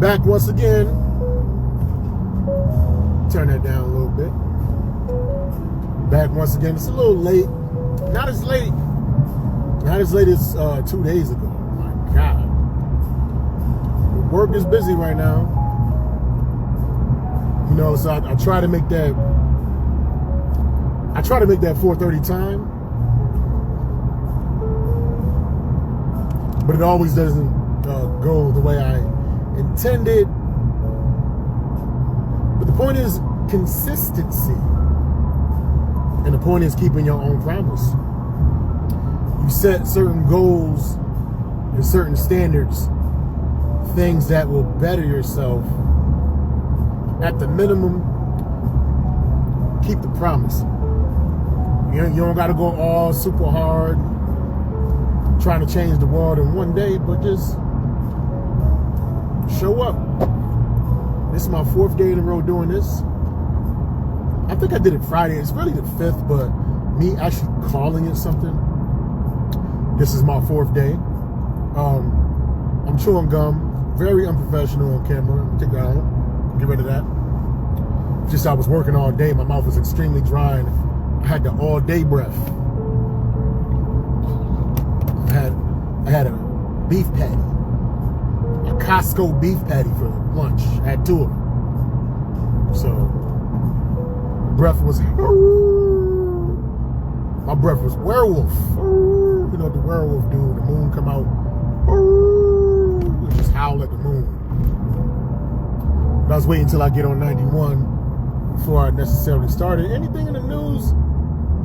Back once again. Turn that down a little bit. Back once again. It's a little late. Not as late as 2 days ago. Oh my God. Work is busy right now. You know, so I try to make that 4:30 time. But it always doesn't go the way I intended. But the point is consistency. And the point is keeping your own promise. You set certain goals and certain standards, things that will better yourself. At the minimum, keep the promise. You don't got to go all super hard trying to change the world in one day, but just show up. This is my 4th day in a row doing this. I think I did it Friday. It's really the 5th, but me actually calling it something. This is my 4th day. I'm chewing gum. Very unprofessional on camera. Take that out. Get rid of that. Just I was working all day. My mouth was extremely dry, and I had the all-day breath. I had a beef patty. A Costco beef patty for lunch. I had 2 of them. So, breath was, my breath was werewolf. You know what the werewolf do? The moon come out, just howl at the moon. But I was waiting until I get on 91 before I necessarily started. Anything in the news?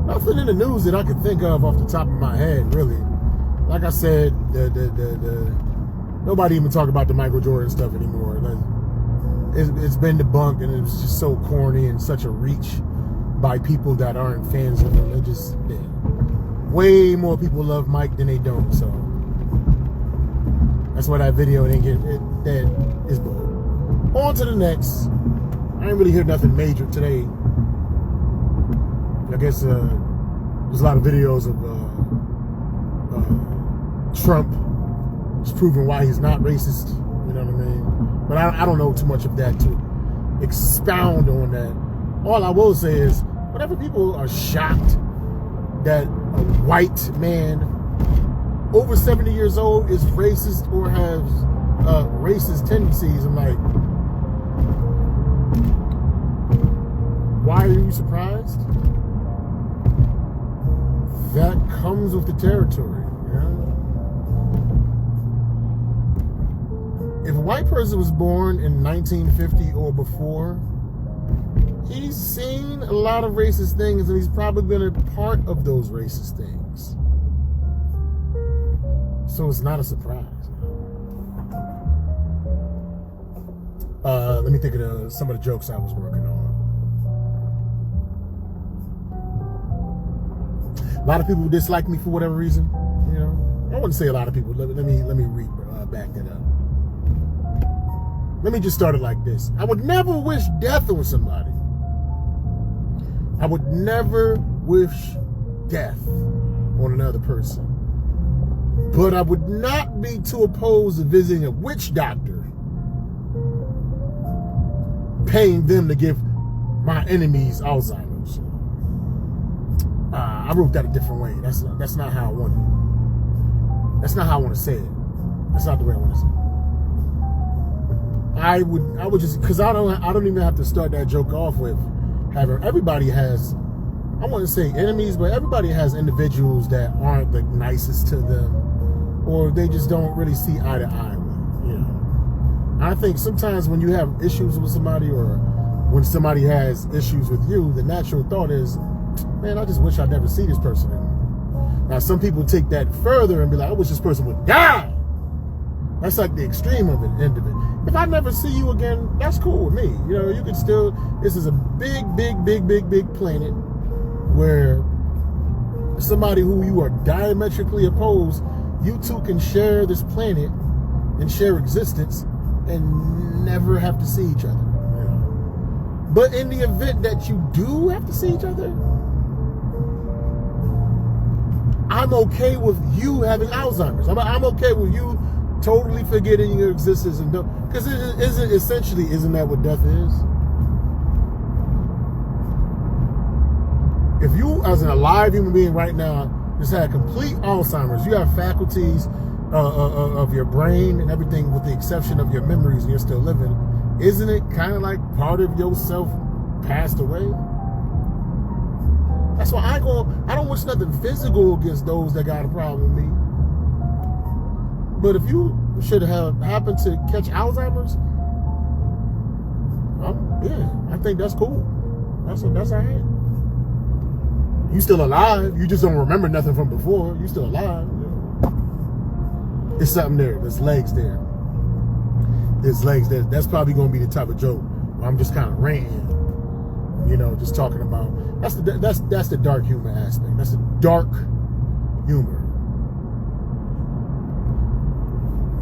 Nothing in the news that I could think of off the top of my head, really. Like I said, nobody even talk about the Michael Jordan stuff anymore. It's been debunked, and it was just so corny and such a reach by people that aren't fans of him. Way more people love Mike than they don't. So that's why that video didn't get it. That is bull. On to the next. I ain't really hear nothing major today. I guess there's a lot of videos of Trump just proving why he's not racist. You know what I mean? But I don't know too much of that to expound on that. All I will say is, whenever people are shocked that a white man over 70 years old is racist or has racist tendencies, I'm like, why are you surprised? That comes with the territory. If a white person was born in 1950 or before, he's seen a lot of racist things, and he's probably been a part of those racist things. So it's not a surprise. Let me think of some of the jokes I was working on. A lot of people dislike me for whatever reason. You know, I wouldn't say a lot of people. Let me read back that up. Let me just start it like this. I would never wish death on somebody. I would never wish death on another person. But I would not be too opposed to visiting a witch doctor, paying them to give my enemies Alzheimer's. I wrote that a different way. That's not how I want it. That's not how I want to say it. That's not the way I want to say it. I would just, because I don't even have to start that joke off with having, everybody has, I wouldn't say enemies, but everybody has individuals that aren't the nicest to them, or they just don't really see eye to eye with, you know. I think sometimes when you have issues with somebody, or when somebody has issues with you, the natural thought is, man, I just wish I'd never see this person anymore. Now, some people take that further and be like, I wish this person would die. That's like the extreme of it, end of it. If I never see you again, that's cool with me. You know, you can still, this is a big planet where somebody who you are diametrically opposed, you two can share this planet and share existence and never have to see each other. You know? But in the event that you do have to see each other, I'm okay with you having Alzheimer's. I'm okay with you totally forgetting your existence, and because isn't that what death is? If you, as an alive human being right now, just had complete Alzheimer's, you have faculties of your brain and everything with the exception of your memories, and you're still living, isn't it kind of like part of yourself passed away? That's why I don't wish nothing physical against those that got a problem with me. But if you should have happened to catch Alzheimer's, yeah, I think that's cool. That's all right. You still alive. You just don't remember nothing from before. You still alive. There's something there. There's legs there. There's legs there. That's probably going to be the type of joke where I'm just kind of ranting, just talking about. That's the dark humor aspect. That's the dark humor.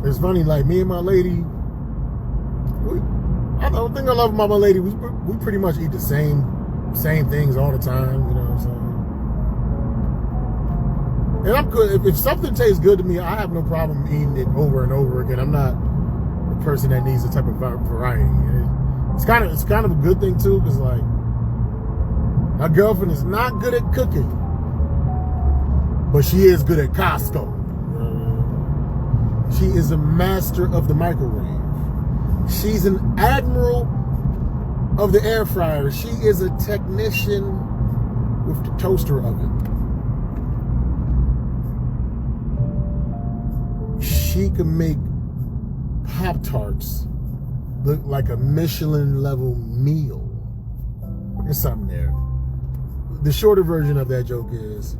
It's funny, like me and my lady. I don't think I love my lady. We pretty much eat the same things all the time. You know what I'm saying? And I'm good. If something tastes good to me, I have no problem eating it over and over again. I'm not a person that needs a type of variety. It's kind of a good thing too, because like my girlfriend is not good at cooking, but she is good at Costco. She is a master of the microwave. She's an admiral of the air fryer. She is a technician with the toaster oven. She can make Pop-Tarts look like a Michelin level meal. There's something there. The shorter version of that joke is,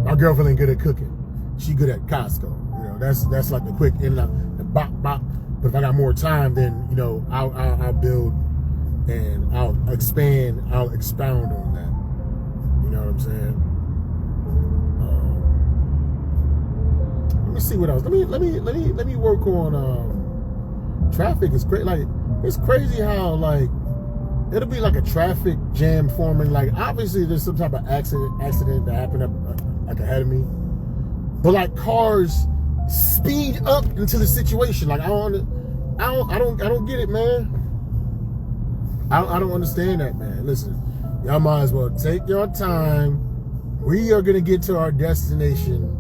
my girlfriend ain't good at cooking. She good at Costco. That's like the quick in and out, the bop bop. But if I got more time, then I'll build and I'll expand. I'll expound on that. You know what I'm saying? Let me see what else. Let me work on traffic. Is great. Like it's crazy how like it'll be like a traffic jam forming. Like obviously there's some type of accident that happened up like ahead of me, but like cars speed up into the situation. Like I don't get it, man. I don't understand that, man. Listen, y'all might as well take your time. We are gonna get to our destination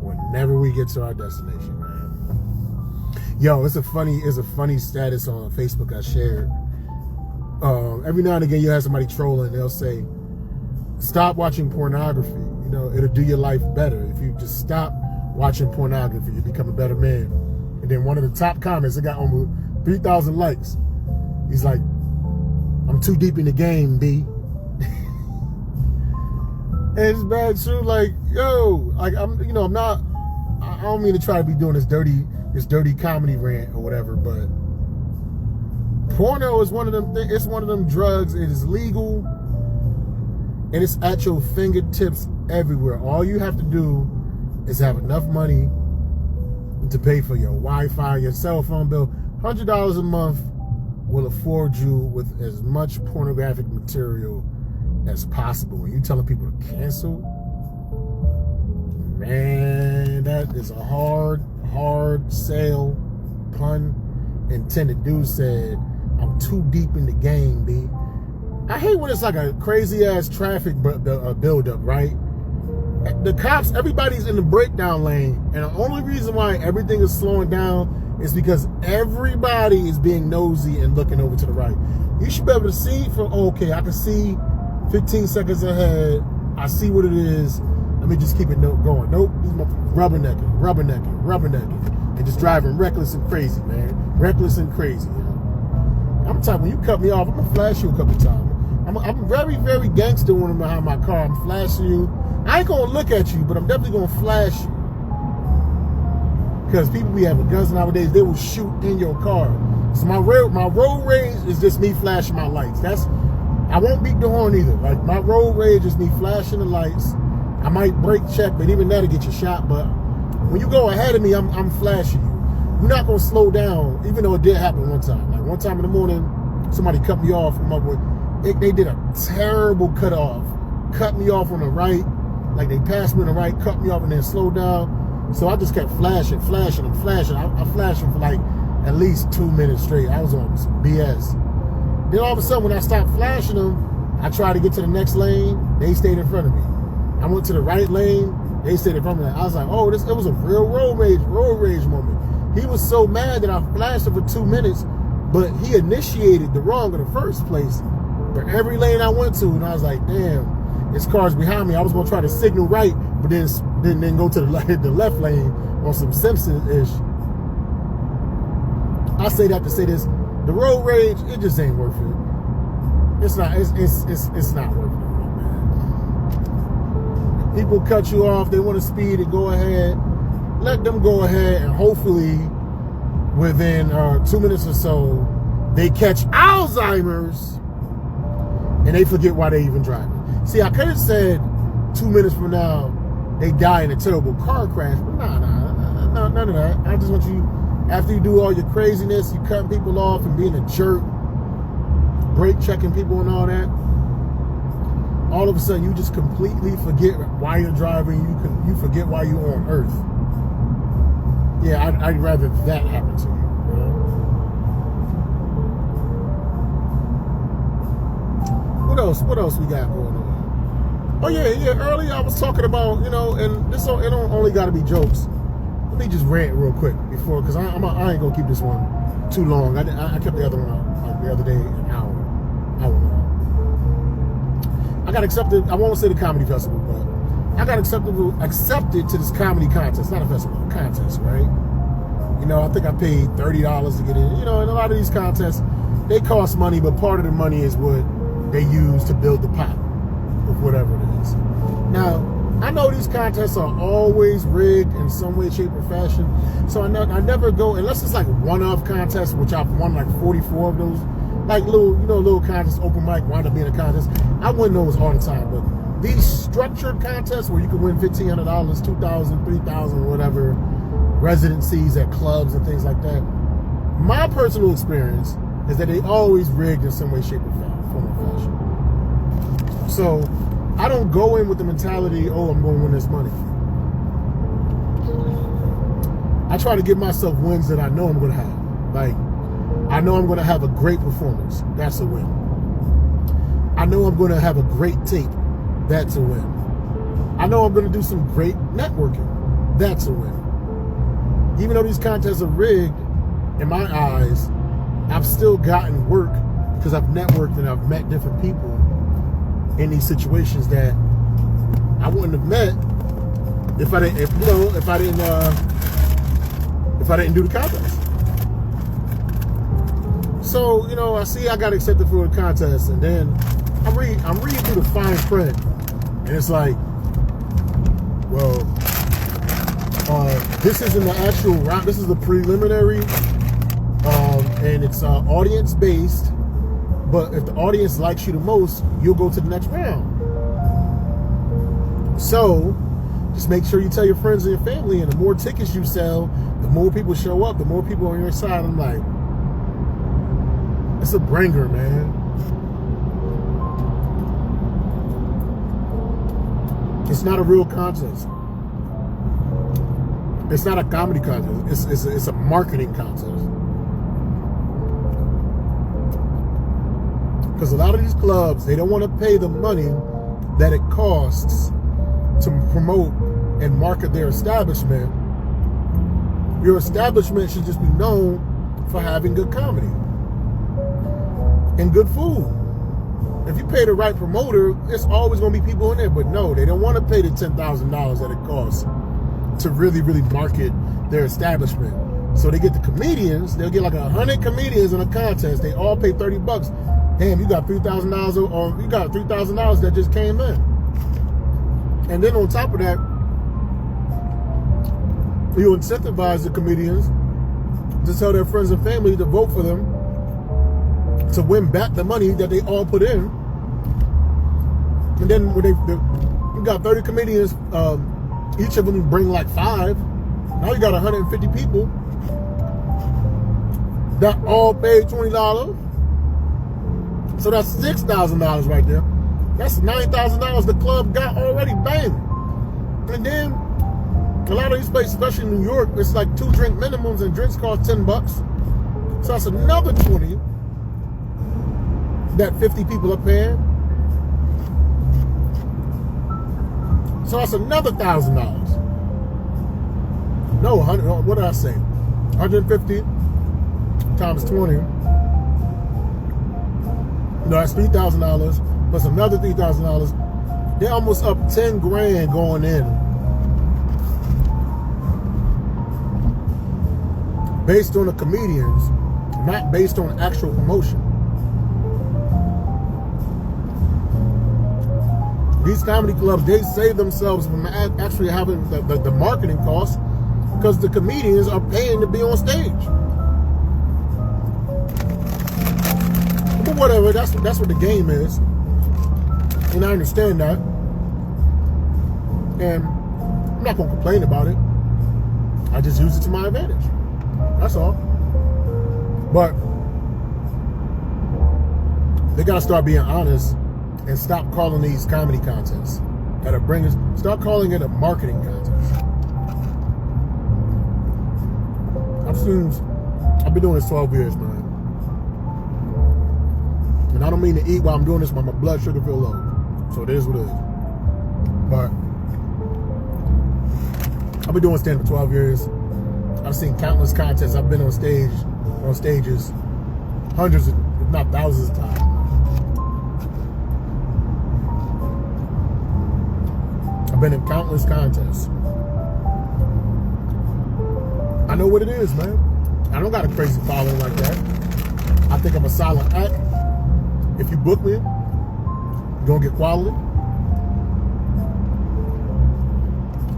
whenever we get to our destination, man. Yo, it's a funny status on Facebook I shared. Every now and again you have somebody trolling, they'll say, stop watching pornography. It'll do your life better. If you just stop watching pornography, you become a better man. And then one of the top comments, it got almost 3,000 likes. He's like, I'm too deep in the game, B. And it's bad too. Like, yo, like I don't mean to try to be doing this dirty comedy rant or whatever, but porno is one of them. It's one of them drugs. It is legal, and it's at your fingertips everywhere. All you have to do is have enough money to pay for your Wi-Fi, your cell phone bill. $100 a month will afford you with as much pornographic material as possible. When you telling people to cancel, man, that is a hard sale. Pun intended. Dude said, I'm too deep in the game, B. I hate when it's like a crazy ass traffic build up, right? The cops, everybody's in the breakdown lane, and the only reason why everything is slowing down is because everybody is being nosy and looking over to the right. You should be able to see okay, I can see 15 seconds ahead. I see what it is. Let me just keep it going. Nope, these motherfuckers rubbernecking, and just driving reckless and crazy, man. Reckless and crazy. I'm talking, when you cut me off, I'm gonna flash you a couple times. I'm very, very gangster when I'm behind my car. I'm flashing you. I ain't gonna look at you, but I'm definitely gonna flash you. Because people be having guns nowadays, they will shoot in your car. So my road rage is just me flashing my lights. I won't beat the horn either. Like my road rage is me flashing the lights. I might brake check, but even that'll get you shot. But when you go ahead of me, I'm flashing you. You're not gonna slow down, even though it did happen one time. Like one time in the morning, somebody cut me off. They did a terrible cutoff. Cut me off on the right. Like they passed me on the right, cut me off, and then slowed down. So I just kept flashing. I flashed them for like at least 2 minutes straight. I was on some BS. Then all of a sudden, when I stopped flashing them, I tried to get to the next lane. They stayed in front of me. I went to the right lane. They stayed in front of me. I was like, oh, it was a real road rage moment. He was so mad that I flashed him for 2 minutes, but he initiated the wrong in the first place. For every lane I went to, and I was like, damn, this car's behind me. I was gonna try to signal right, but then go to the left lane on some Simpson-ish. I say that to say this: the road rage, it just ain't worth it. It's not. It's not worth it, man. People cut you off. They want to speed and go ahead. Let them go ahead, and hopefully, within 2 minutes or so, they catch Alzheimer's, and they forget why they even driving. See, I could have said 2 minutes from now they die in a terrible car crash, but none of that. I just want you, after you do all your craziness, you cutting people off and being a jerk, brake checking people and all that, all of a sudden you just completely forget why you're driving. You forget why you're on Earth. Yeah, I'd rather that happen to you. You know? What else we got going on? Oh yeah. Earlier I was talking about, and this it don't only got to be jokes. Let me just rant real quick before, because I ain't gonna keep this one too long. I kept the other one out the other day an hour long. I got accepted. I won't say the comedy festival, but I got accepted to this comedy contest. Not a festival, a contest, right? I think I paid $30 to get in. And a lot of these contests, they cost money, but part of the money is what they use to build the pot of whatever it is. Now, I know these contests are always rigged in some way, shape, or fashion. So I never go, unless it's like one-off contests, which I've won like 44 of those. Like little contests, open mic, wind up being a contest. I win those all the time. But these structured contests where you can win $1,500, $2,000, $3,000, whatever, residencies at clubs and things like that, my personal experience is that they always rigged in some way, shape, or form or fashion. So I don't go in with the mentality, oh, I'm going to win this money. I try to give myself wins that I know I'm going to have. Like, I know I'm going to have a great performance. That's a win. I know I'm going to have a great tape. That's a win. I know I'm going to do some great networking. That's a win. Even though these contests are rigged, in my eyes, I've still gotten work because I've networked and I've met different people in these situations that I wouldn't have met if I didn't do the contest. So, I see I got accepted for the contest, and then I'm reading through the fine print, and it's like, well, this isn't the actual round. This is the preliminary, and it's audience based. But if the audience likes you the most, you'll go to the next round. So just make sure you tell your friends and your family, and the more tickets you sell, the more people show up, the more people on your side. I'm like, it's a bringer, man. It's not a real contest. It's not a comedy contest. It's a marketing contest. Because a lot of these clubs, they don't want to pay the money that it costs to promote and market their establishment. Your establishment should just be known for having good comedy and good food. If you pay the right promoter, it's always going to be people in there. But no, they don't want to pay the $10,000 that it costs to really, really market their establishment. So they get the comedians. They'll get like 100 comedians in a contest. They all pay $30. Damn, you got $3,000, or you got $3,000 that just came in. And then on top of that, you incentivize the comedians to tell their friends and family to vote for them to win back the money that they all put in. And then when you got 30 comedians, each of them bring like 5. Now you got 150 people that all paid $20. So that's $6,000 right there. That's $9,000 the club got already. Bang. And then a lot of these places, especially in New York, it's like 2 drink minimums, and drinks cost $10. So that's another 20 that 50 people are paying. So that's another $1,000. No, 100. What did I say? 150 times 20. No, that's $3,000 plus another $3,000. They're almost up 10 grand going in, based on the comedians, not based on actual promotion. These comedy clubs, they save themselves from actually having the marketing costs, because the comedians are paying to be on stage. But whatever, that's what the game is. And I understand that. And I'm not going to complain about it. I just use it to my advantage. That's all. But they got to start being honest and stop calling these comedy contests that are bringers. Start calling it a marketing contest. I've been doing this 12 years, man. And I don't mean to eat while I'm doing this, but my blood sugar feel low. So it is what it is. But I've been doing stand-up for 12 years. I've seen countless contests. I've been on stages, hundreds, if not thousands of times. I've been in countless contests. I know what it is, man. I don't got a crazy following like that. I think I'm a solid act. If you book me, you're gonna get quality.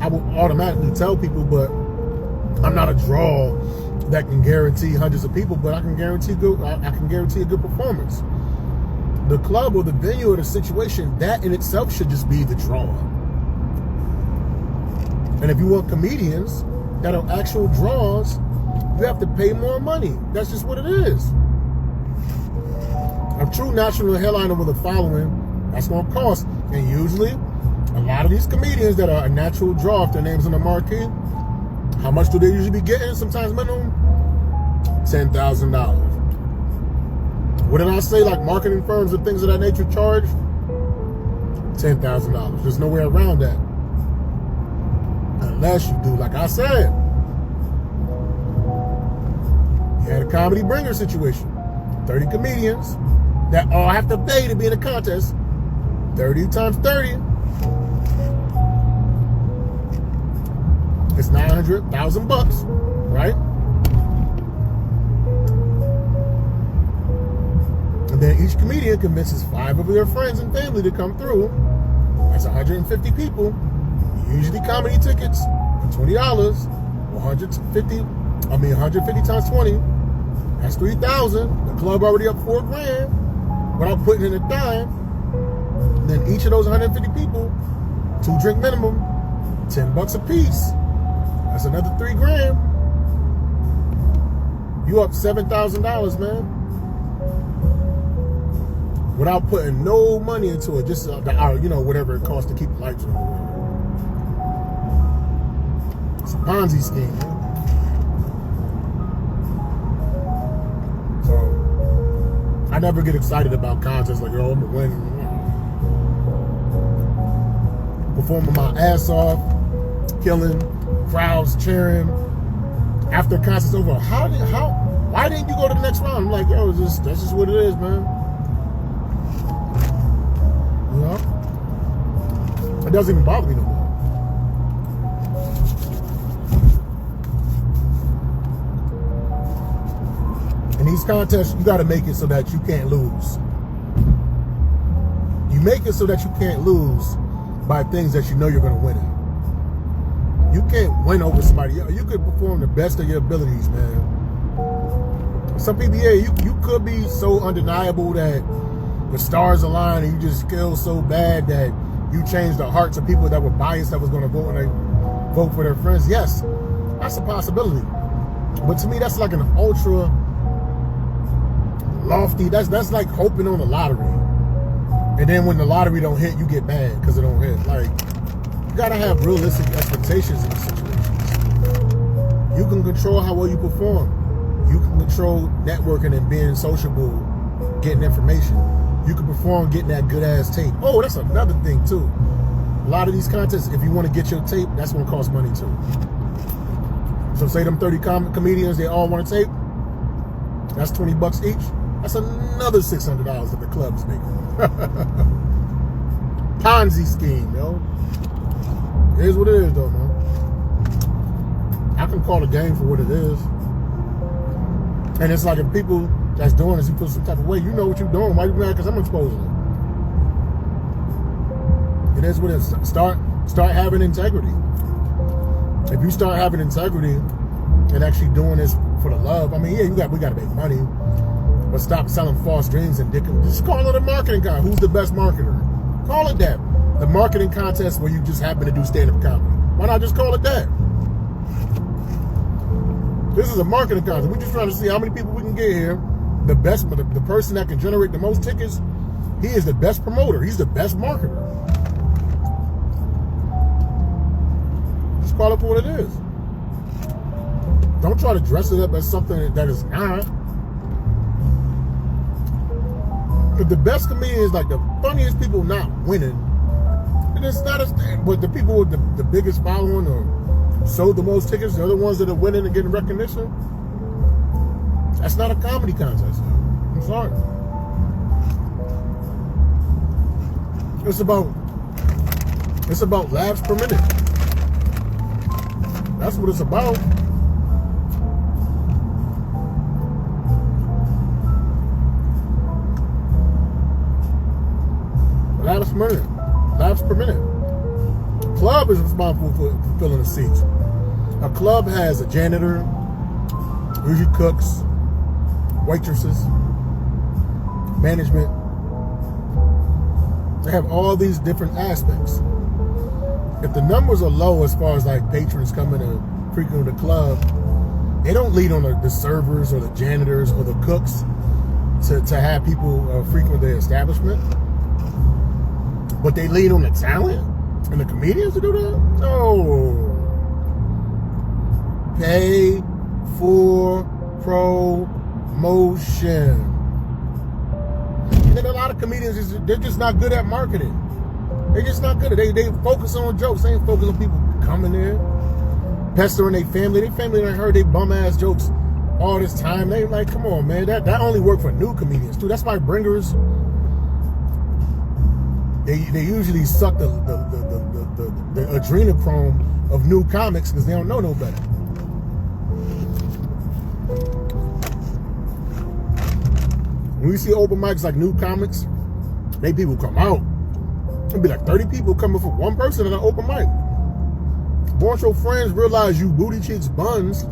I will automatically tell people, but I'm not a draw that can guarantee hundreds of people, but I can guarantee a good performance. The club or the venue or the situation, that in itself should just be the draw. And if you want comedians that are actual draws, you have to pay more money. That's just what it is. A true national headliner with a following, that's going to cost. And usually, a lot of these comedians that are a natural draw, if their name's on the marquee, how much do they usually be getting? Sometimes minimum $10,000. What did I say? Like marketing firms and things of that nature charge $10,000. There's no way around that, unless you do like I said. You had a comedy bringer situation. 30 comedians that all have to pay to be in a contest. 30 times 30. It's $900,000, right? And then each comedian convinces 5 of their friends and family to come through. That's 150 people. Usually comedy tickets for $20. 150 times 20. That's $3,000. The club already up $4 grand without putting in a dime. And then each of those 150 people, 2 drink minimum, $10 a piece. That's another $3 grand. You up $7,000, man. Without putting no money into it, just the hour, whatever it costs to keep the lights on. It's a Ponzi scheme, man. So I never get excited about contests like, I'm gonna win. Performing my ass off, killing, crowds cheering. After the concert's over, why didn't you go to the next round? I'm like, that's just what it is, man. It doesn't even bother me no more. In these contests, you got to make it so that you can't lose. You make it so that you can't lose by things that you know you're going to win at. You can't win over somebody else. You could perform the best of your abilities, man. Some people, you could be so undeniable that the stars align and you just kill so bad that you change the hearts of people that were biased that was going to vote when they vote for their friends. Yes, that's a possibility. But to me, that's like an ultra lofty, that's like hoping on the lottery. And then when the lottery don't hit, you get mad because it don't hit. Like, You gotta have realistic expectations in these situations. You can control how well you perform. You can control networking and being sociable, getting information. You can perform getting that good ass tape. Oh, that's another thing too. A lot of these contests, if you want to get your tape, that's going to cost money too. So say them 30 comedians, they all want a tape. That's $20 each. That's another $600 that the club is making. Ponzi scheme, yo. It is what it is, though, man. I can call the game for what it is. And it's like if people that's doing this, you feel some type of way, you know what you're doing. Why you mad? Because I'm exposing it. It is what it is. Start having integrity. If you start having integrity and actually doing this for the love, I mean, yeah, we got to make money, but stop selling false dreams and just call it a marketing contest. Who's the best marketer? Call it that. The marketing contest where you just happen to do stand-up comedy. Why not just call it that? This is a marketing contest. We're just trying to see how many people we can get here. The person that can generate the most tickets, he is the best promoter. He's the best marketer. Just call it for what it is. Don't try to dress it up as something that is not. If the best comedians, like the funniest people not winning, and it's not but the people with the biggest following or sold the most tickets, the other ones that are winning and getting recognition, that's not a comedy contest. I'm sorry. It's about laughs per minute. That's what it's about. Laughs per minute. Club is responsible for filling the seats. A club has a janitor, usually cooks, waitresses, management. They have all these different aspects. If the numbers are low as far as like patrons coming to frequent the club, they don't lead on the servers or the janitors or the cooks to have people frequent their establishment. But they lean on the talent and the comedians to do that? No. Pay for promotion. And then a lot of comedians, they're just not good at marketing. They're just not good at it. They focus on jokes. They ain't focus on people coming there, pestering their family. Their family done heard they bum-ass jokes all this time. They like, come on, man. That only work for new comedians, too. That's why bringers, they usually suck the adrenochrome of new comics because they don't know no better. When you see open mics like new comics, people come out. It'll be like 30 people coming for one person at an open mic. Once your friends realize you booty cheeks buns,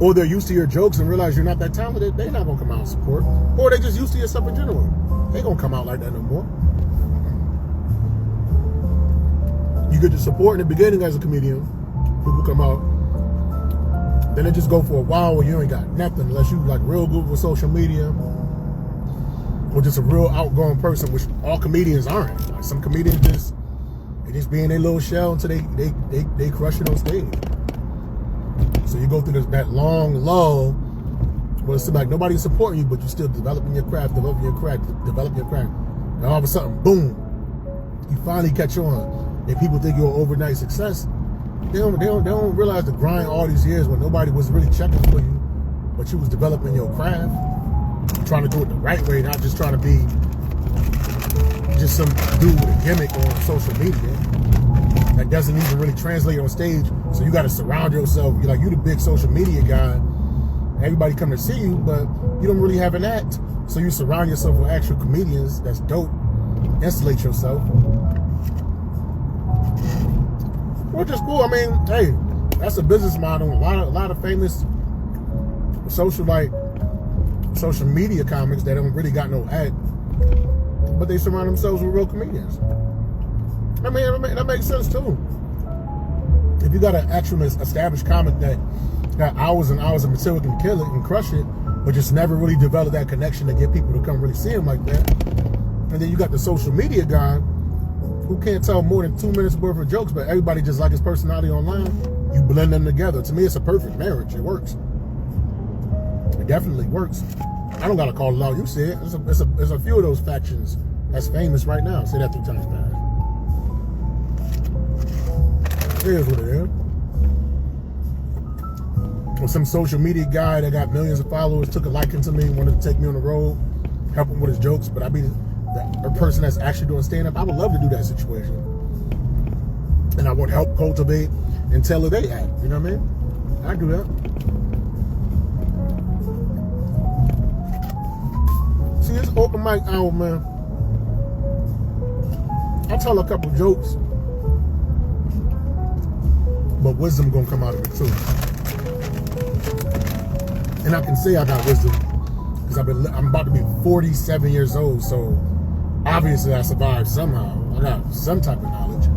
or they're used to your jokes and realize you're not that talented, they're not gonna come out and support. Or they just used to your stuff in general. They ain't gonna come out like that no more. You get the support in the beginning as a comedian. People come out. Then they just go for a while where you ain't got nothing unless you like real good with social media or just a real outgoing person, which all comedians aren't. Like some comedians they just be in their little shell until they crush it on stage. So you go through that long lull where it's like nobody's supporting you, but you're still developing your craft. And all of a sudden, boom, you finally catch on. And people think you're an overnight success. They don't realize the grind all these years when nobody was really checking for you, but you was developing your craft, trying to do it the right way, not just trying to be just some dude with a gimmick on social media that doesn't even really translate on stage. So you got to surround yourself. You're the big social media guy. Everybody come to see you, but you don't really have an act. So you surround yourself with actual comedians. That's dope. Insulate yourself. Which is cool. I mean, hey, that's a business model. A lot of famous social media comics that haven't really got no act, but they surround themselves with real comedians. I mean, that makes sense too. If you got an actual established comic that got hours and hours of material can kill it and crush it, but just never really develop that connection to get people to come really see him like that, and then you got the social media guy who can't tell more than 2 minutes worth of jokes, but everybody just like his personality online. You blend them together. To me, it's a perfect marriage. It works. It definitely works. I don't gotta call it out. You see it. There's a few of those factions that's famous right now. Say that 3 times fast. It is what it is. Or some social media guy that got millions of followers took a liking to me, wanted to take me on the road, help him with his jokes, but I be a person that's actually doing stand-up. I would love to do that situation. And I would help cultivate and tell who they at. You know what I mean? I do that. See, it's open mic hour, man. I'll tell a couple jokes, but wisdom gonna come out of it too. And I can say I got wisdom because I'm about to be 47 years old, so obviously I survived somehow. I got some type of knowledge.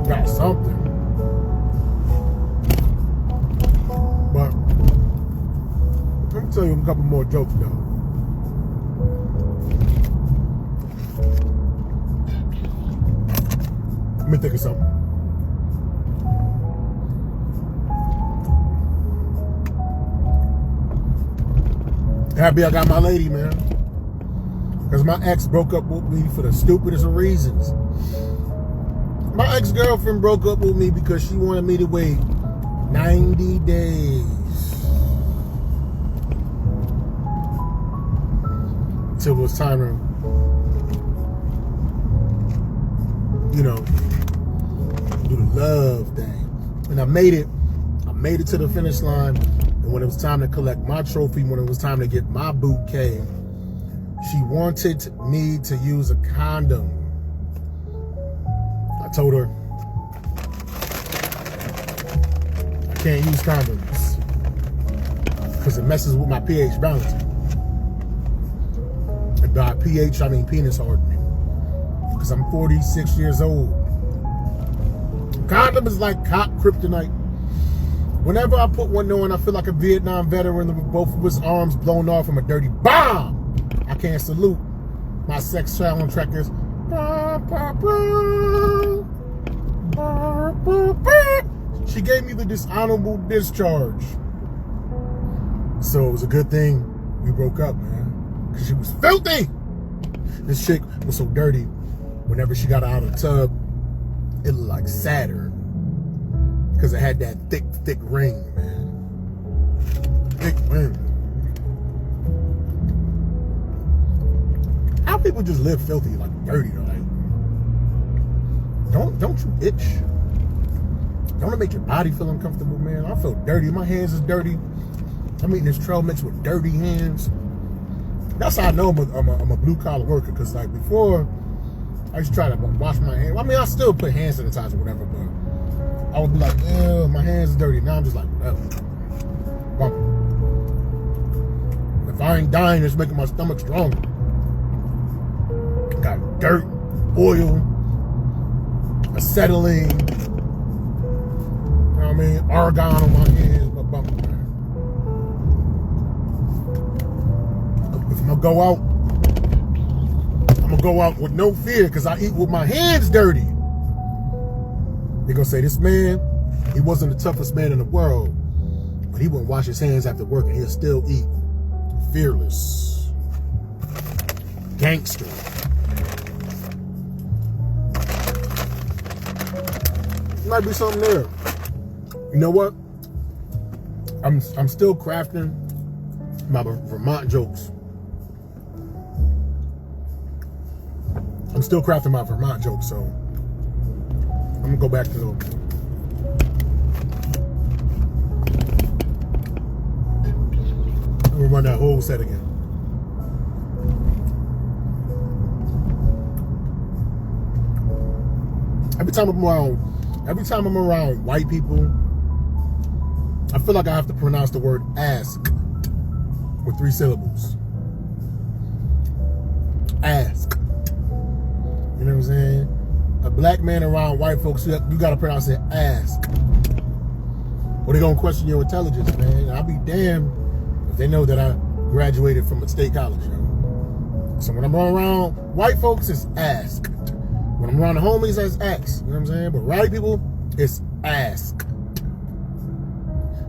Got something. But let me tell you a couple more jokes though. Let me think of something. Happy I got my lady, man. Because my ex broke up with me for the stupidest of reasons. My ex-girlfriend broke up with me because she wanted me to wait 90 days till it was time to, you know, do the love thing. And I made it to the finish line. And when it was time to collect my trophy, when it was time to get my bouquet, she wanted me to use a condom. I told her, I can't use condoms because it messes with my pH balance. And by pH, I mean penis hardening. Because I'm 46 years old. Condom is like cop kryptonite. Whenever I put one on, I feel like a Vietnam veteran with both of his arms blown off from a dirty bomb. I can't salute. My sex challenge track is. She gave me the dishonorable discharge. So it was a good thing we broke up, man. Because she was filthy. This chick was so dirty. Whenever she got out of the tub, it looked like Saturn. Because it had that thick ring, man. Thick ring. How people just live filthy, like dirty, like don't you itch? Don't it make your body feel uncomfortable, man? I feel dirty. My hands is dirty. I'm eating this trail mix with dirty hands. That's how I know I'm a blue collar worker. Cause like before, I used to try to wash my hands. I mean, I still put hand sanitizer or whatever, but I would be like, my hands are dirty. Now I'm just like, whatever. If I ain't dying, it's making my stomach stronger. Got dirt, oil, acetylene, you know what I mean? Argon on my hands, my bump. If I'm gonna go out with no fear because I eat with my hands dirty. They're gonna say, this man, he wasn't the toughest man in the world, but he wouldn't wash his hands after work and he'll still eat. Fearless. Gangster. Might be something there. You know what? I'm still crafting my Vermont jokes. I'm still crafting my Vermont jokes, so I'm gonna go back to those. I'm gonna run that whole set again. Every time I'm around white people, I feel like I have to pronounce the word ask with 3 syllables. Ask. You know what I'm saying? A black man around white folks, you gotta pronounce it ask. Or they're gonna question your intelligence, man. I'll be damned if they know that I graduated from a state college, yo. So when I'm around white folks, it's asked. When I'm around the homies, it's asked. You know what I'm saying? But white people, it's asked.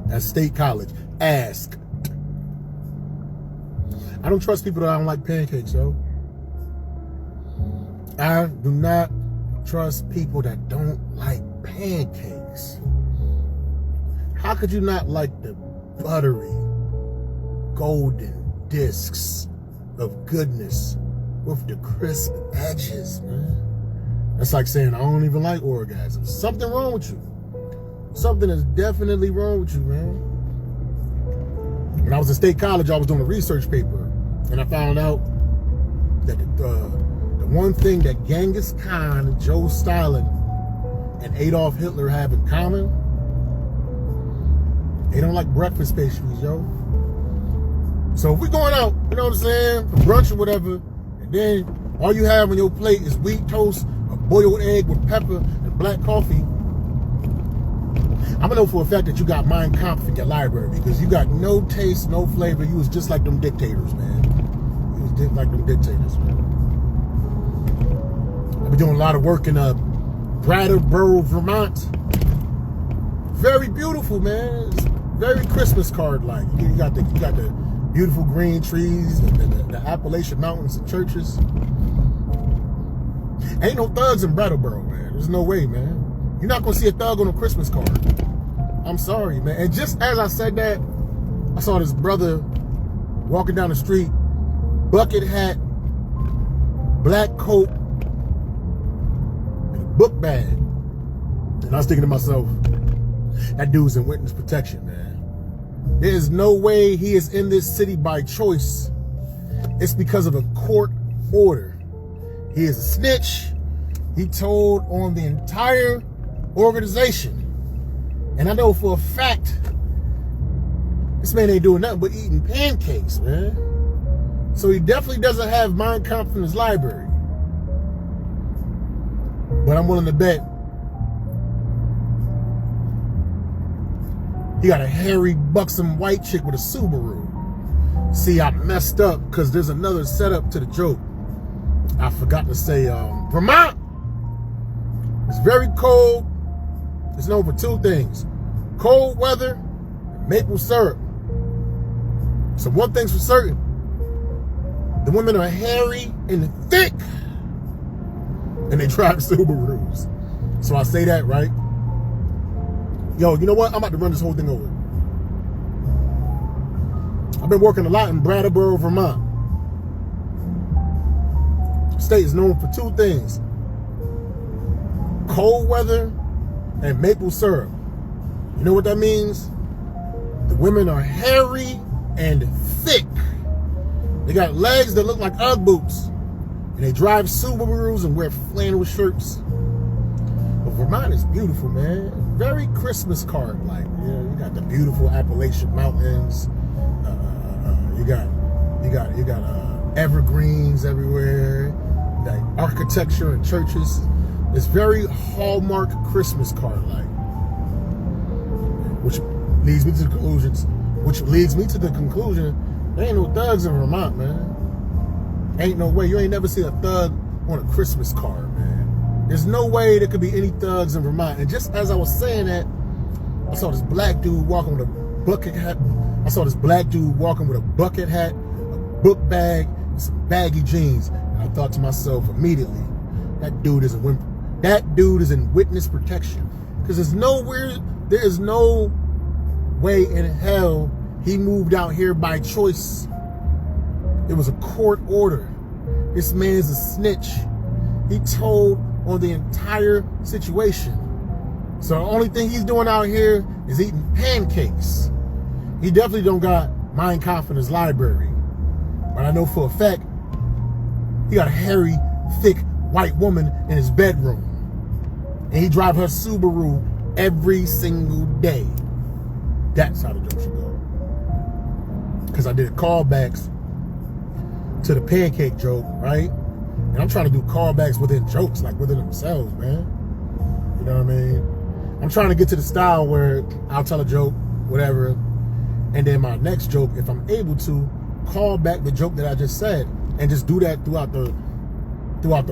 That's state college. Asked. I don't trust people that I don't like pancakes, yo. I do not trust people that don't like pancakes. How could you not like the buttery, golden discs of goodness with the crisp edges, man? That's like saying I don't even like orgasms. Something wrong with you. Something is definitely wrong with you, man. When I was in state college, I was doing a research paper, and I found out that the one thing that Genghis Khan, Joe Stalin, and Adolf Hitler have in common, they don't like breakfast pastries, yo. So if we're going out, you know what I'm saying, for brunch or whatever, and then all you have on your plate is wheat toast, a boiled egg with pepper, and black coffee, I'm gonna know for a fact that you got Mein Kampf in your library, because you got no taste, no flavor. You was just like them dictators, man. You was just like them dictators, man. I've been doing a lot of work in Brattleboro, Vermont. Very beautiful, man. It's very Christmas card-like. You got the beautiful green trees, the Appalachian Mountains and churches. Ain't no thugs in Brattleboro, man. There's no way, man. You're not gonna see a thug on a Christmas card. I'm sorry, man. And just as I said that, I saw this brother walking down the street, bucket hat, black coat, and a book bag. And I was thinking to myself, that dude's in witness protection, man. There is no way he is in this city by choice. It's because of a court order. He is a snitch. He told on the entire organization. And I know for a fact, this man ain't doing nothing but eating pancakes, man. So he definitely doesn't have Mein Kampf in his library. But I'm willing to bet he got a hairy, buxom white chick with a Subaru. See, I messed up because there's another setup to the joke. I forgot to say, Vermont, it's very cold. It's known for two things: cold weather and maple syrup. So one thing's for certain: the women are hairy and thick, and they drive Subarus. So I say that, right? Yo, you know what? I'm about to run this whole thing over. I've been working a lot in Brattleboro, Vermont. The state is known for two things: cold weather and maple syrup. You know what that means? The women are hairy and thick. They got legs that look like Ugg boots. And they drive Subarus and wear flannel shirts. But Vermont is beautiful, man. Very Christmas card-like. Yeah, you got the beautiful Appalachian Mountains. You got evergreens everywhere. Like architecture and churches. It's very Hallmark Christmas card-like. Which leads me to the conclusion, there ain't no thugs in Vermont, man. Ain't no way. You ain't never seen a thug on a Christmas card, man. There's no way there could be any thugs in Vermont. And just as I was saying that, I saw this black dude walking with a bucket hat. I saw this black dude walking with a bucket hat, a book bag, and some baggy jeans. And I thought to myself immediately, that dude is in witness protection. Because there is no way in hell he moved out here by choice. It was a court order. This man's a snitch. He told on the entire situation. So the only thing he's doing out here is eating pancakes. He definitely don't got Mein Kampf in his library. But I know for a fact, he got a hairy, thick white woman in his bedroom. And he drive her Subaru every single day. That's how the joke should go. Because I did callbacks to the pancake joke, right? And I'm trying to do callbacks within jokes, like within themselves, man. You know what I mean? I'm trying to get to the style where I'll tell a joke, whatever, and then my next joke, if I'm able to, call back the joke that I just said, and just do that throughout the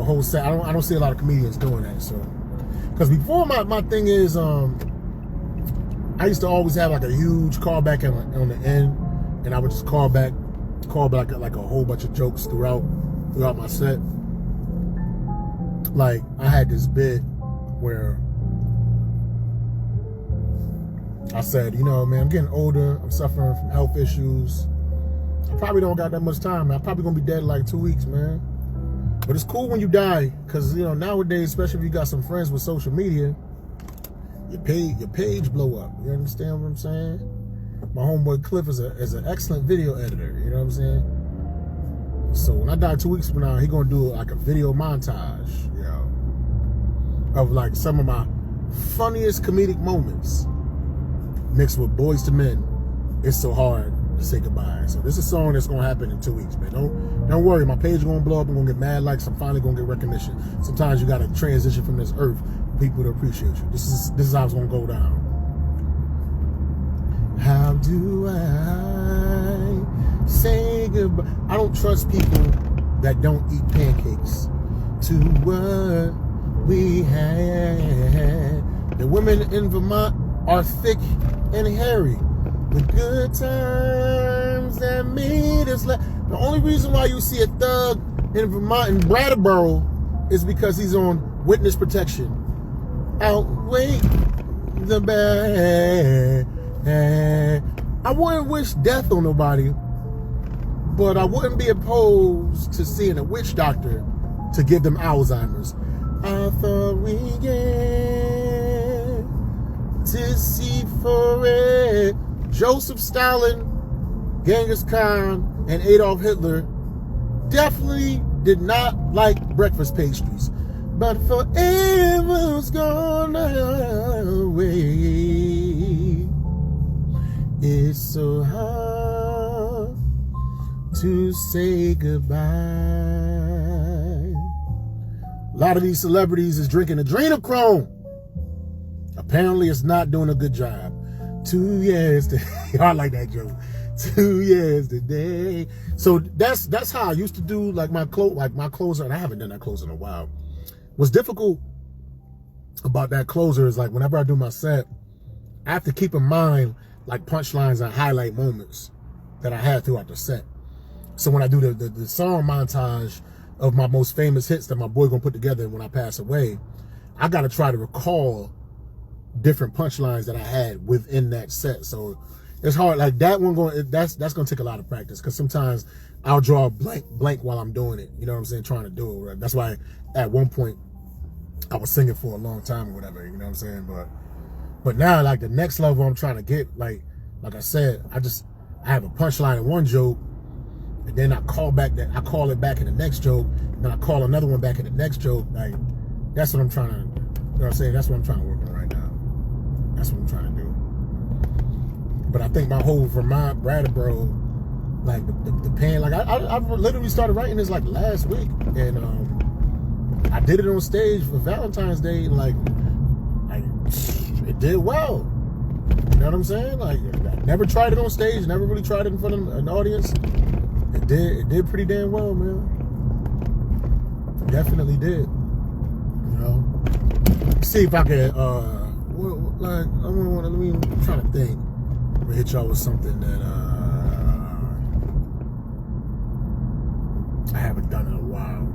whole set. I don't see a lot of comedians doing that. So, because before my thing is, I used to always have like a huge callback on the end, and I would just call back like a whole bunch of jokes throughout my set. Like I had this bit where I said, you know, man, I'm getting older. I'm suffering from health issues. I probably don't got that much time, man. I'm probably gonna be dead in like 2 weeks, man. But it's cool when you die, because, you know, nowadays, especially if you got some friends with social media, your page blow up. You understand what I'm saying? My homeboy Cliff is an excellent video editor. You know what I'm saying? So when I die 2 weeks from now, he gonna do like a video montage, you know, of like some of my funniest comedic moments, mixed with Boys to Men. It's so hard to say goodbye. So this is a song that's gonna happen in 2 weeks, man. Don't worry, my page gonna blow up. I'm gonna get mad likes. I'm finally gonna get recognition. Sometimes you gotta transition from this earth for people to appreciate you. This is how it's gonna go down. How do I say goodbye? I don't trust people that don't eat pancakes. To what we had. The women in Vermont are thick and hairy. The good times that made us laugh. The only reason why you see a thug in Vermont in Brattleboro is because he's on witness protection. Outweigh the bad. I wouldn't wish death on nobody, but I wouldn't be opposed to seeing a witch doctor to give them Alzheimer's. I thought we get to see for it. Joseph Stalin, Genghis Khan, and Adolf Hitler definitely did not like breakfast pastries, but forever's gone away. It's so hard to say goodbye. A lot of these celebrities is drinking adrenochrome. Apparently, it's not doing a good job. 2 years today. I like that joke. 2 years today. So that's how I used to do like my closer, and I haven't done that closer in a while. What's difficult about that closer is like whenever I do my set, I have to keep in mind like punchlines and highlight moments that I had throughout the set. So when I do the song montage of my most famous hits that my boy gonna put together when I pass away, I gotta try to recall different punchlines that I had within that set. So it's hard. Like that one that's gonna take a lot of practice, because sometimes I'll draw a blank while I'm doing it. You know what I'm saying? Trying to do it. Right? That's why at one point I was singing for a long time or whatever. You know what I'm saying? But now like the next level I'm trying to get, like I said, I have a punchline in one joke, and then I call it back in the next joke, and then I call another one back in the next joke. Like that's what I'm trying to, you know what I'm saying? That's what I'm trying to work on right now. That's what I'm trying to do. But I think my whole Vermont, Brattleboro, like the pain, like I literally started writing this like last week, and I did it on stage for Valentine's Day, and like it did well. You know what I'm saying? Like I never tried it on stage, never really tried it in front of an audience. It did pretty damn well, man. It definitely did. You know. See if I can I'm trying to think. I'm gonna hit y'all with something that I haven't done in a while.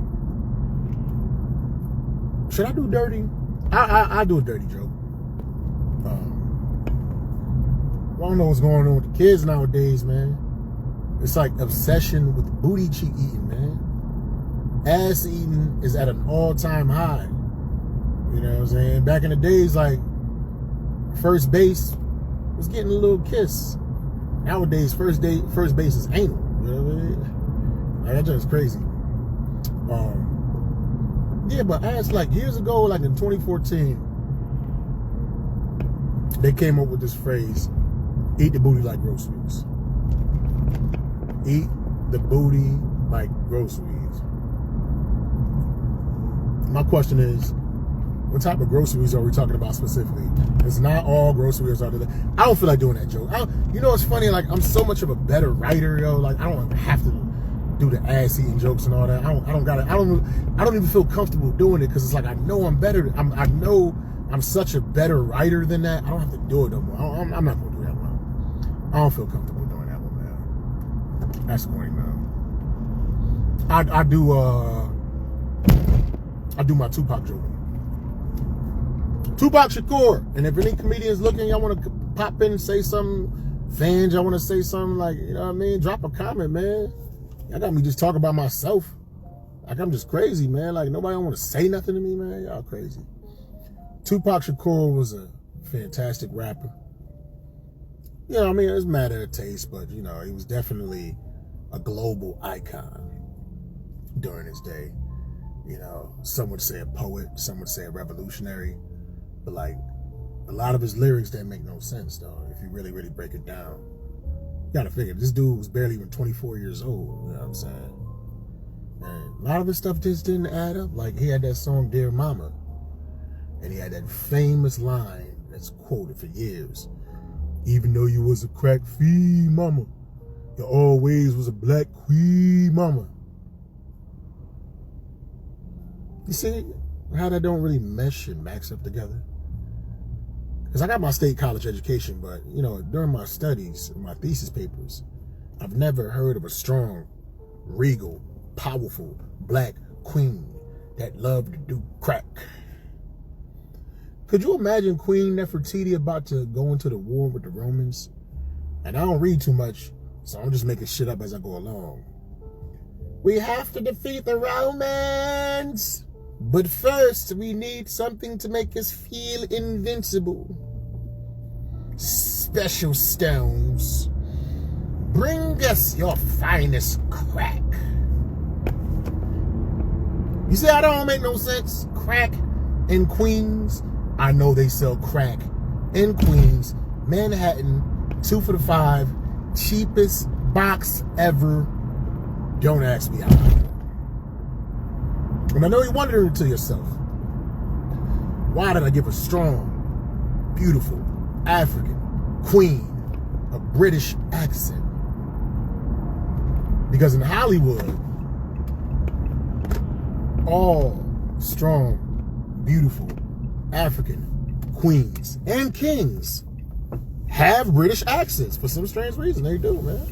Should I do dirty? I do a dirty joke. I don't know what's going on with the kids nowadays, man. It's like obsession with booty cheek eating, man. Ass eating is at an all-time high. You know what I'm saying? Back in the days, like, first base was getting a little kiss. Nowadays, first base is anal. You know what I mean? Like, that just crazy. Yeah, but ass, like, years ago, like in 2014, they came up with this phrase, eat the booty like groceries. Eat the booty like groceries. My question is, What type of groceries are we talking about specifically? It's not all groceries out there. I don't feel like doing that joke. You know what's funny? Like, I'm so much of a better writer, yo. Like, I don't have to do the ass eating jokes and all that. I don't even feel comfortable doing it because it's like I know I'm better. I know I'm such a better writer than that. I don't have to do it no more. I'm not gonna do that one. I don't feel comfortable doing that one, man. That's corny, man. I do my Tupac joke. Tupac Shakur. And if any comedians looking, y'all want to pop in and say something, fans, y'all want to say something, like, you know what I mean? Drop a comment, man. Y'all got me just talking about myself. Like, I'm just crazy, man. Like, nobody want to say nothing to me, man. Y'all crazy. Tupac Shakur was a fantastic rapper. You know, I mean, it's a matter of taste, but, you know, he was definitely a global icon during his day. You know, some would say a poet, some would say a revolutionary. But, like, a lot of his lyrics didn't make no sense, though, if you really, really break it down. You gotta figure, this dude was barely even 24 years old, you know what I'm saying? And a lot of his stuff just didn't add up. Like, he had that song, Dear Mama, and he had that famous line that's quoted for years. Even though you was a crack fiend, mama, you always was a black queen, mama. You see how that don't really mesh and max up together? Because I got my state college education, but, you know, during my studies, my thesis papers, I've never heard of a strong, regal, powerful black queen that loved to do crack. Could you imagine Queen Nefertiti about to go into the war with the Romans? And I don't read too much, so I'm just making shit up as I go along. We have to defeat the Romans, but first we need something to make us feel invincible. Special stones. Bring us your finest crack. You see how that don't make no sense? Crack in Queens. I know they sell crack in Queens, Manhattan, 2 for the $5, cheapest box ever. Don't ask me how. And I know you're wondering to yourself, why did I give a strong, beautiful African queen a British accent? Because in Hollywood, all strong, beautiful African queens and kings have British accents for some strange reason. They do, man.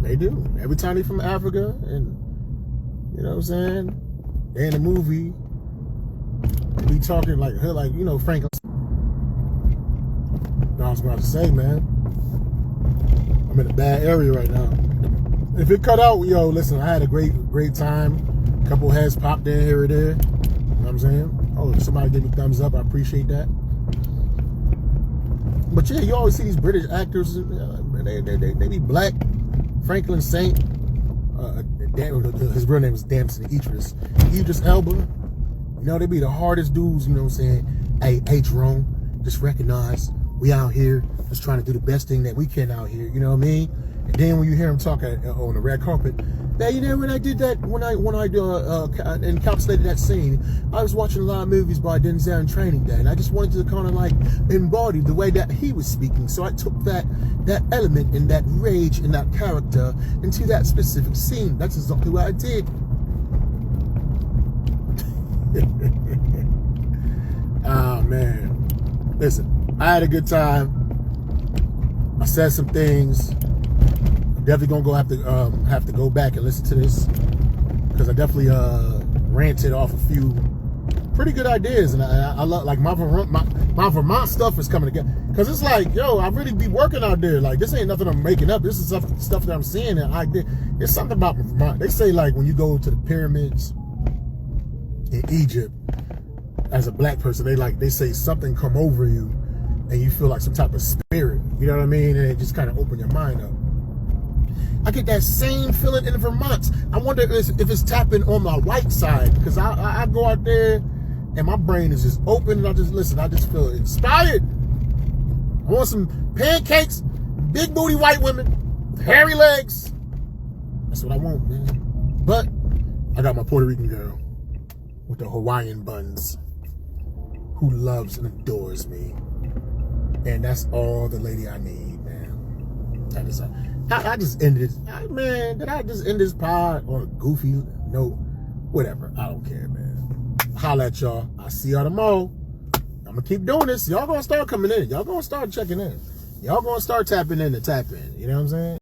They do. Every time they're from Africa, and you know what I'm saying, they in a movie, they be talking like her, like, you know, Frank. I was about to say, man, I'm in a bad area right now. If it cut out, yo, listen, I had a great time. A couple heads popped in here or there. You know what I'm saying? Oh, somebody gave me thumbs up. I appreciate that. But yeah, you always see these British actors. They be black. Franklin Saint. His real name is Damson Idris Elba. You know, they be the hardest dudes. You know what I'm saying? Hey, Jerome, just recognize we out here just trying to do the best thing that we can out here. You know what I mean? And then when you hear him talk on the red carpet, man, you know, when I did that, when I encapsulated that scene, I was watching a lot of movies by Denzel in Training Day, and I just wanted to kind of like embody the way that he was speaking. So I took that element and that rage and that character into that specific scene. That's exactly what I did. Oh man, listen, I had a good time. I said some things. Definitely gonna have to go back and listen to this, because I definitely ranted off a few pretty good ideas, and I love, like, my Vermont stuff is coming together, because it's like, yo, I really be working out there. Like, this ain't nothing I'm making up. This is stuff that I'm seeing, and it's something about Vermont. They say, like, when you go to the pyramids in Egypt as a black person, they say something come over you, and you feel like some type of spirit. You know what I mean? And it just kind of open your mind up. I get that same feeling in Vermont. I wonder if it's tapping on my white side, because I go out there and my brain is just open, and I just feel inspired. I want some pancakes, big booty white women with hairy legs. That's what I want, man. But I got my Puerto Rican girl. with the Hawaiian buns who loves and adores me. And that's all the lady I need, man. That is I just ended this. Man, did I just end this pod on a goofy note? Whatever. I don't care, man. Holla at y'all. I'll see y'all tomorrow. I'm going to keep doing this. Y'all going to start coming in. Y'all going to start checking in. Y'all going to start tapping in to tap in. You know what I'm saying?